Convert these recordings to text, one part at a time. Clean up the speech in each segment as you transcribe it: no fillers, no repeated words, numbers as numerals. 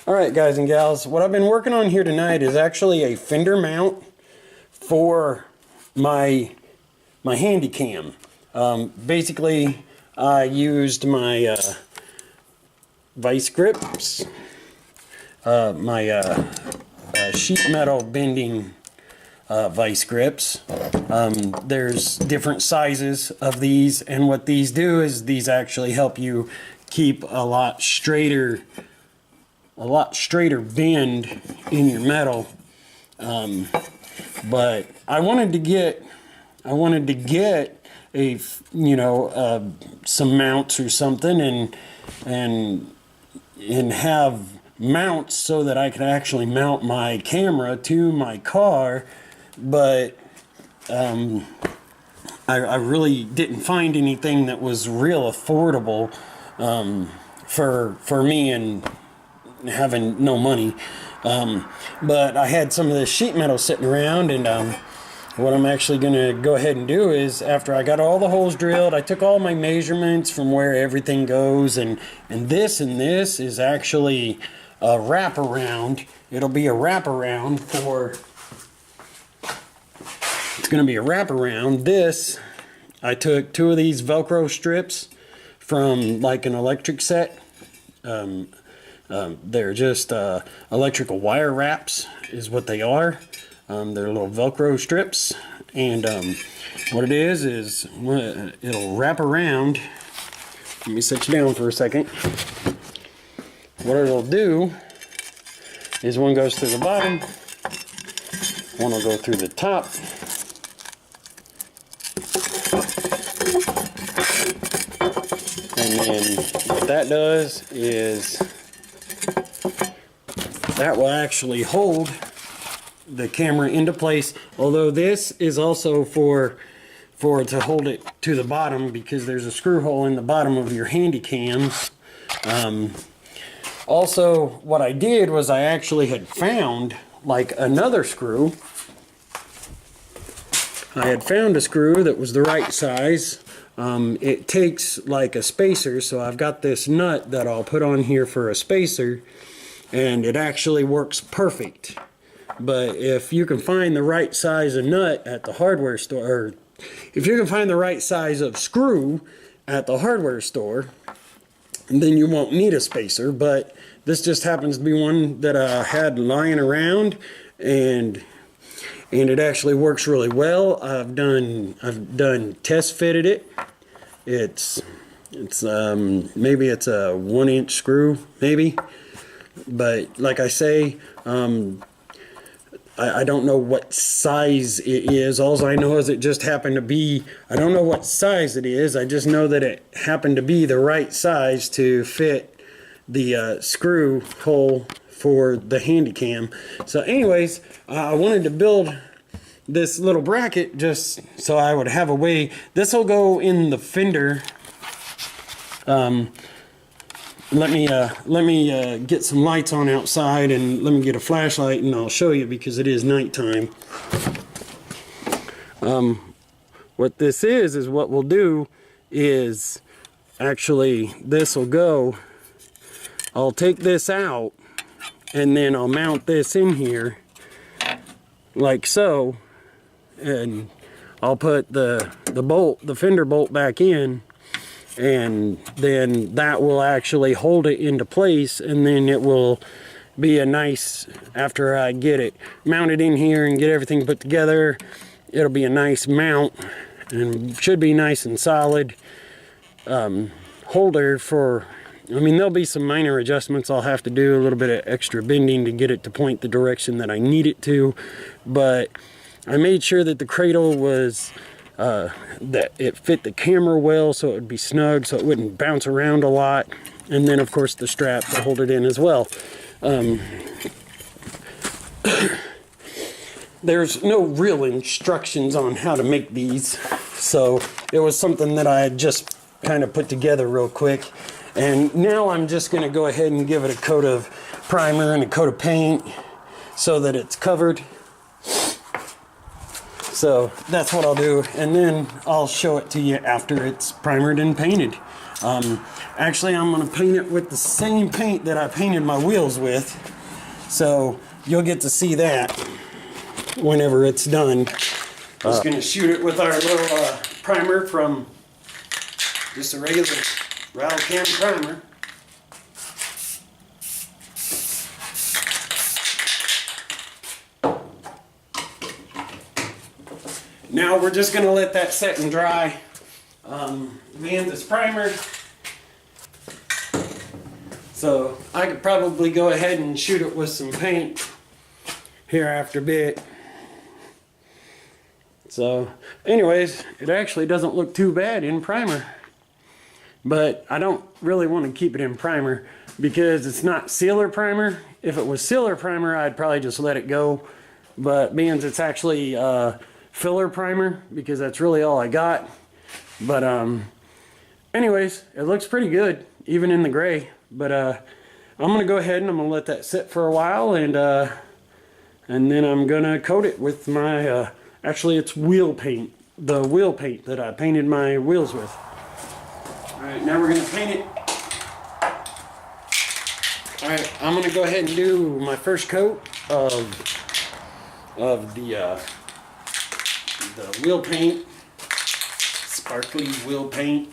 Alright guys and gals, what I've been working on here tonight is actually a fender mount for my Handycam. Basically, I used my vise grips, my sheet metal bending vise grips. There's different sizes of these, and what these do is these actually help you keep a lot straighter bend in your metal. But I wanted to get a some mounts or something and have mounts so that I could actually mount my camera to my car, but I really didn't find anything that was real affordable for me and having no money. But I had some of this sheet metal sitting around, and what I'm actually going to go ahead and do is, after I got all the holes drilled, I took all my measurements from where everything goes, and this is actually a wraparound. It'll be a wraparound for, it's going to be a wraparound. This, I took 2 of these Velcro strips from like an electric set. They're just electrical wire wraps is what they are. They're little Velcro strips, and what it is it'll wrap around. Let me sit you down for a second. What it'll do is one goes through the bottom, one will go through the top, and then what that does is that will actually hold the camera into place, although this is also for to hold it to the bottom, because there's a screw hole in the bottom of your Handycams. Also, what I did was I actually had found like another screw. I had found a screw that was the right size. It takes like a spacer, so I've got this nut that I'll put on here for a spacer, and it actually works perfect. But if you can find the right size of nut at the hardware store, or if you can find the right size of screw at the hardware store, then you won't need a spacer. But this just happens to be one that I had lying around, and it actually works really well. I've done test fitted it. It's maybe it's a 1-inch screw, maybe. But like I say, I don't know what size it is. All I know is it just happened to be, I don't know what size it is. I just know that it happened to be the right size to fit the screw hole for the Handycam. So anyways, I wanted to build this little bracket just so I would have a way. This will go in the fender. Let me get some lights on outside, and let me get a flashlight, and I'll show you, because it is nighttime. What this is what we'll do is, actually, this will go, I'll take this out, and then I'll mount this in here like so, and I'll put the fender bolt back in, and then that will actually hold it into place, and then it will be a nice, after I get it mounted in here and get everything put together, it'll be a nice mount, and should be nice and solid holder for, I mean, there'll be some minor adjustments I'll have to do, a little bit of extra bending to get it to point the direction that I need it to, but I made sure that the cradle was that it fit the camera well, so it would be snug, so it wouldn't bounce around a lot, and then of course the strap to hold it in as well. There's no real instructions on how to make these, so it was something that I had just kind of put together real quick, and now I'm just going to go ahead and give it a coat of primer and a coat of paint so that it's covered. So that's what I'll do, and then I'll show it to you after it's primered and painted. Actually, I'm going to paint it with the same paint that I painted my wheels with, so you'll get to see that whenever it's done. Just going to shoot it with our little primer from just a regular rattle can primer. Now we're just going to let that set and dry. Man, this primer, so I could probably go ahead and shoot it with some paint here after a bit. So anyways, it actually doesn't look too bad in primer, but I don't really want to keep it in primer because it's not sealer primer. If it was sealer primer, I'd probably just let it go, but being it's actually filler primer, because that's really all I got. But anyways, it looks pretty good even in the gray. But I'm gonna go ahead and I'm gonna let that sit for a while, and then I'm gonna coat it with my actually it's wheel paint, the wheel paint that I painted my wheels with. Alright, now we're gonna paint it. Alright, I'm gonna go ahead and do my first coat of the wheel paint, sparkly wheel paint.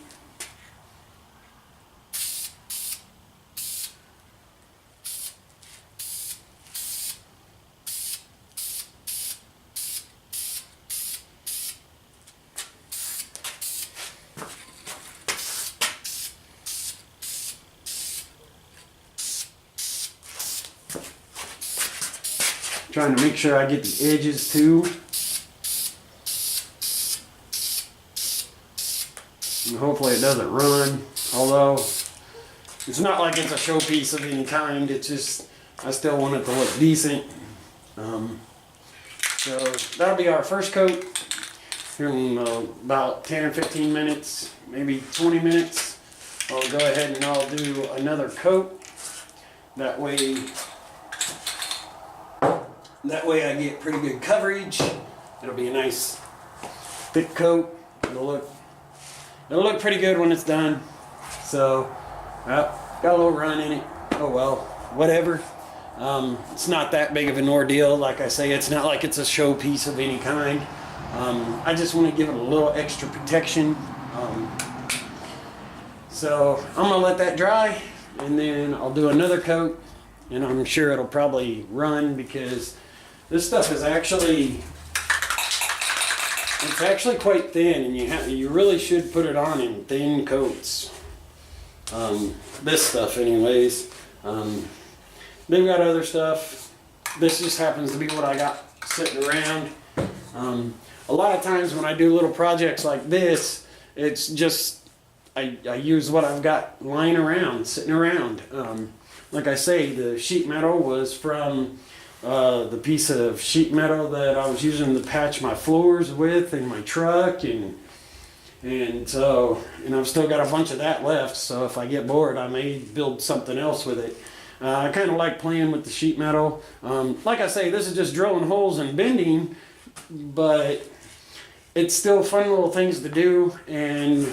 Trying to make sure I get the edges too. And hopefully it doesn't run, although it's not like it's a showpiece of any kind. It's just, I still want it to look decent. So that'll be our first coat here in about 10 or 15 minutes, maybe 20 minutes. I'll go ahead and I'll do another coat. That way I get pretty good coverage. It'll be a nice thick coat. It'll look pretty good when it's done. So, well, got a little run in it. Oh well, whatever. It's not that big of an ordeal. Like I say, it's not like it's a showpiece of any kind. I just want to give it a little extra protection. So I'm gonna let that dry, and then I'll do another coat, and I'm sure it'll probably run because this stuff is actually, it's actually quite thin, and you really should put it on in thin coats. This stuff anyways. They've got other stuff. This just happens to be what I got sitting around. A lot of times when I do little projects like this, it's just, I use what I've got lying around, sitting around. Like I say, the sheet metal was from the piece of sheet metal that I was using to patch my floors with in my truck, and I've still got a bunch of that left, so if I get bored I may build something else with it. I kind of like playing with the sheet metal. Like I say, this is just drilling holes and bending, but it's still fun little things to do, and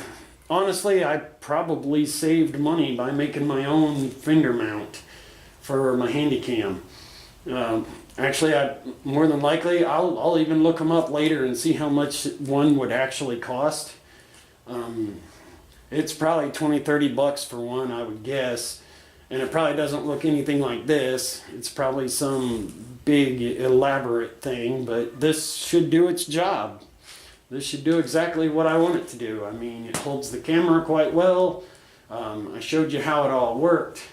honestly I probably saved money by making my own fender mount for my Handycam. Actually, more than likely, I'll even look them up later and see how much one would actually cost. It's probably $20-30 for one, I would guess, and it probably doesn't look anything like this. It's probably some big elaborate thing, but this should do its job. This should do exactly what I want it to do. I mean, it holds the camera quite well. I showed you how it all worked.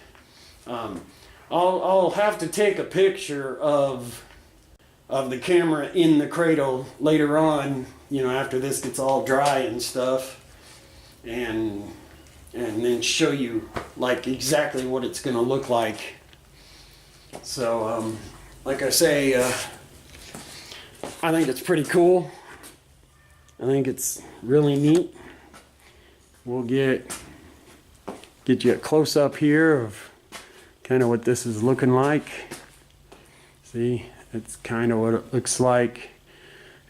I'll have to take a picture of the camera in the cradle later on, you know, after this gets all dry and stuff, and then show you like exactly what it's going to look like. So like I say, I think it's pretty cool. I think it's really neat. We'll get you a close up here of kind of what this is looking like. See, it's kind of what it looks like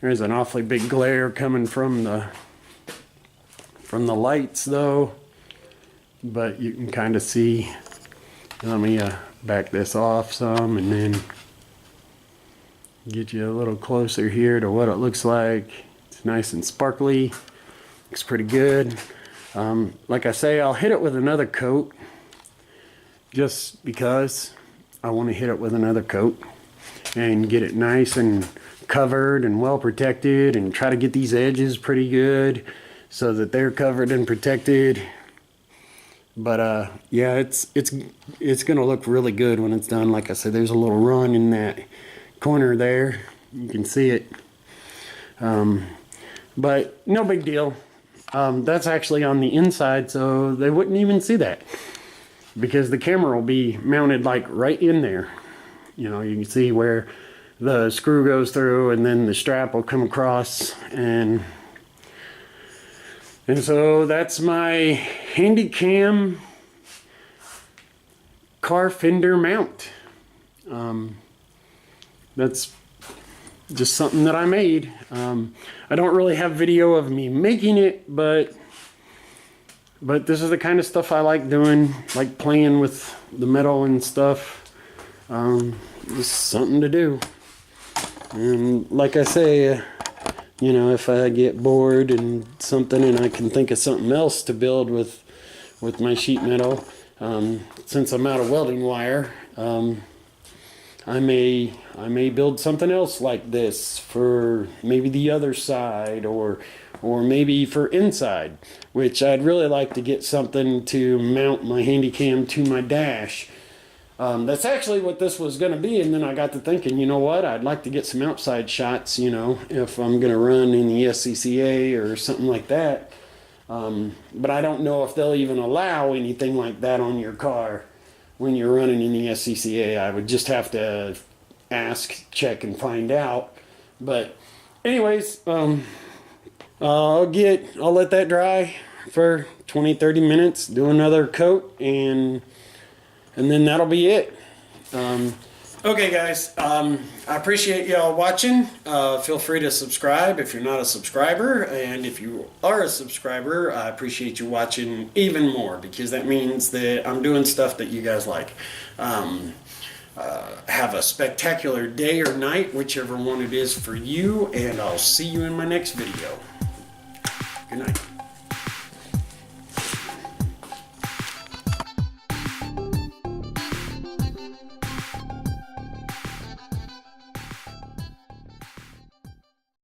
There's an awfully big glare coming from the lights though, but you can kind of see. Let me back this off some and then get you a little closer here to what it looks like. It's nice and sparkly. Looks pretty good. Like I say, I'll hit it with another coat just because I want to hit it with another coat and get it nice and covered and well protected, and try to get these edges pretty good so that they're covered and protected. But yeah, it's gonna look really good when it's done. Like I said, there's a little run in that corner there, you can see it, but no big deal. That's actually on the inside, so they wouldn't even see that because the camera will be mounted like right in there. You know, you can see where the screw goes through, and then the strap will come across, and so that's my Handycam car fender mount. That's just something that I made. I don't really have video of me making it, but this is the kind of stuff I like doing, like playing with the metal and stuff. Just something to do. And like I say, you know, if I get bored and something and I can think of something else to build with my sheet metal, since I'm out of welding wire, I may build something else like this for maybe the other side, or maybe for inside, which I'd really like to get something to mount my Handycam to my dash. That's actually what this was going to be, and then I got to thinking, you know what, I'd like to get some outside shots, you know, if I'm going to run in the SCCA or something like that. But I don't know if they'll even allow anything like that on your car when you're running in the SCCA. I would just have to ask, check, and find out. But anyways, I'll let that dry for 20-30 minutes, do another coat, and then that'll be it. Okay guys, I appreciate y'all watching. Feel free to subscribe if you're not a subscriber, and if you are a subscriber, I appreciate you watching even more, because that means that I'm doing stuff that you guys like. Have a spectacular day or night, whichever one it is for you, and I'll see you in my next video. Good night.